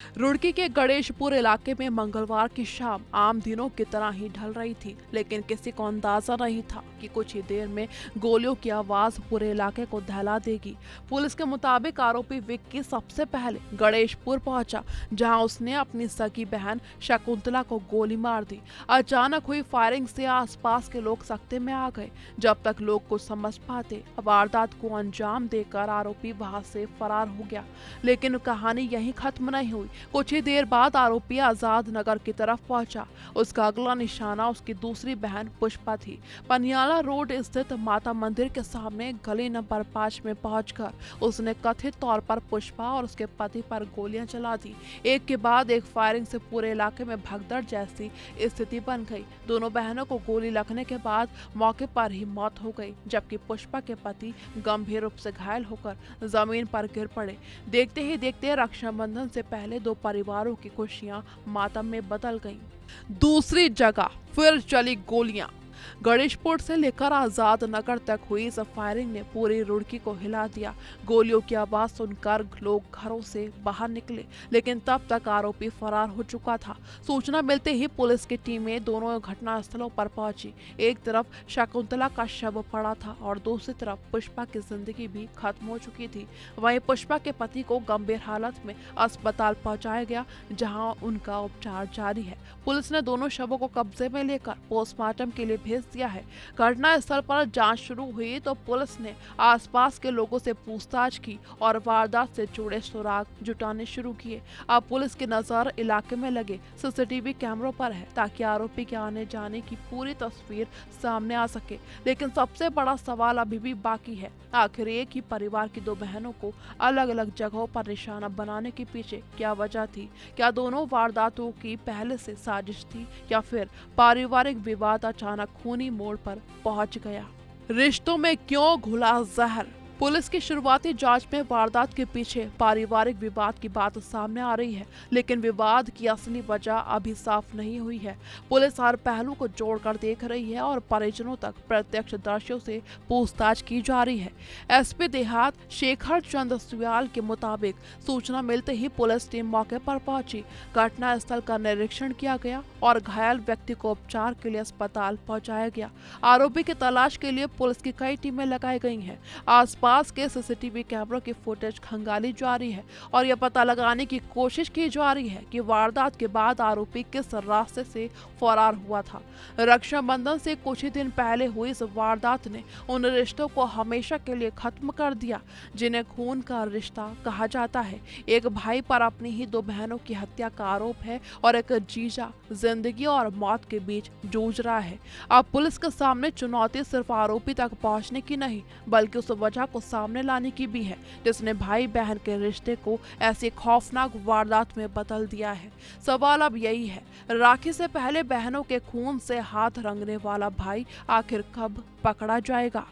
रुड़की के गणेशपुर इलाके में मंगलवार की शाम आम दिनों की तरह ही ढल रही थी, लेकिन किसी को अंदाजा नहीं था कि कुछ ही देर में गोलियों की आवाज पूरे इलाके को दहला देगी। पुलिस के मुताबिक आरोपी विक्की सबसे पहले गणेशपुर पहुंचा, जहां उसने अपनी सगी बहन शकुंतला को गोली मार दी। अचानक हुई फायरिंग से आसपास के लोग सख्ते में आ गए। जब तक लोग कुछ समझ पाते, वारदात को अंजाम देकर आरोपी वहां से फरार हो गया। लेकिन कहानी यहीं खत्म नहीं हुई। कुछ ही देर बाद आरोपी आजाद नगर की तरफ पहुंचा। उसका अगला निशाना उसकी दूसरी बहन पुष्पा थी। पनियाला रोड स्थित माता मंदिर के सामने गली नंबर 5 में पहुंचकर उसने कथित तौर पर पुष्पा और उसके पति पर गोलियां चला दी। एक के बाद एक फायरिंग से पूरे इलाके में भगदड़ जैसी स्थिति बन गई। दोनों बहनों को गोली लगने के बाद मौके पर ही मौत हो गई, जबकि पुष्पा के पति गंभीर रूप से घायल होकर जमीन पर गिर पड़े। देखते ही देखते रक्षाबंधन से पहले दो परिवारों की खुशियां मातम में बदल गईं। दूसरी जगह फिर चली गोलियां। गणेशपुर से लेकर आजाद नगर तक हुई इस फायरिंग ने पूरी रुड़की को हिला दिया। गोलियों की आवाज सुनकर लोग घरों से बाहर निकले, लेकिन तब तक आरोपी फरार हो चुका था। सूचना मिलते ही पुलिस की टीमें दोनों घटनास्थलों पर पहुंची। एक तरफ शकुंतला का शव पड़ा था और दूसरी तरफ पुष्पा की जिंदगी भी खत्म हो चुकी थी। वहीं पुष्पा के पति को गंभीर हालत में अस्पताल पहुंचाया गया, जहां उनका उपचार जारी है। पुलिस ने दोनों शवों को कब्जे में लेकर पोस्टमार्टम के लिए भेज दिया है। घटनास्थल पर जांच शुरू हुई तो पुलिस ने आसपास के लोगों से पूछताछ की और वारदात से जुड़े सुराग जुटाने शुरू किए। अब पुलिस की नजर इलाके में लगे सीसीटीवी कैमरों पर है, ताकि आरोपी के आने जाने की पूरी तस्वीर सामने आ सके। लेकिन सबसे बड़ा सवाल अभी भी बाकी है, आखिर एक ही परिवार की दो बहनों को अलग अलग जगहों पर निशाना बनाने के पीछे क्या वजह थी? क्या दोनों वारदातों की पहले से साजिश थी, या फिर पारिवारिक विवाद अचानक खूनी मोड़ पर पहुंच गया? रिश्तों में क्यों घुला जहर? पुलिस की शुरुआती जांच में वारदात के पीछे पारिवारिक विवाद की बात सामने आ रही है, लेकिन विवाद की असली वजह अभी साफ नहीं हुई है। पुलिस हर पहलू को जोड़कर देख रही है और परिजनों तक प्रत्यक्षदर्शियों से पूछताछ की जा रही है। एसपी देहात शेखर चंद सुयाल के मुताबिक सूचना मिलते ही पुलिस टीम मौके पर पहुंची। घटनास्थल का निरीक्षण किया गया और घायल व्यक्ति को उपचार के लिए अस्पताल पहुंचाया गया। आरोपी की तलाश के लिए पुलिस की कई टीमें लगाई गई हैं। आसपास के सीसीटीवी कैमरों की फुटेज खंगाली जा रही है और यह पता लगाने की कोशिश की जा रही है कि वारदात के बाद आरोपी किस रास्ते से फरार हुआ था। रक्षाबंधन से कुछ ही दिन पहले हुई इस वारदात ने उन रिश्तों को हमेशा के लिए खत्म कर दिया जिन्हें खून का रिश्ता कहा जाता है। एक भाई पर अपनी ही दो बहनों की हत्या का आरोप है और एक जीजा जिंदगी और मौत के बीच जूझ रहा है। अब पुलिस के सामने चुनौती सिर्फ आरोपी तक पहुंचने की नहीं, बल्कि उस वजह को सामने लाने की भी है जिसने भाई बहन के रिश्ते को ऐसी खौफनाक वारदात में बदल दिया है। सवाल अब यही है, राखी से पहले बहनों के खून से हाथ रंगने वाला भाई आखिर कब पकड़ा जाएगा?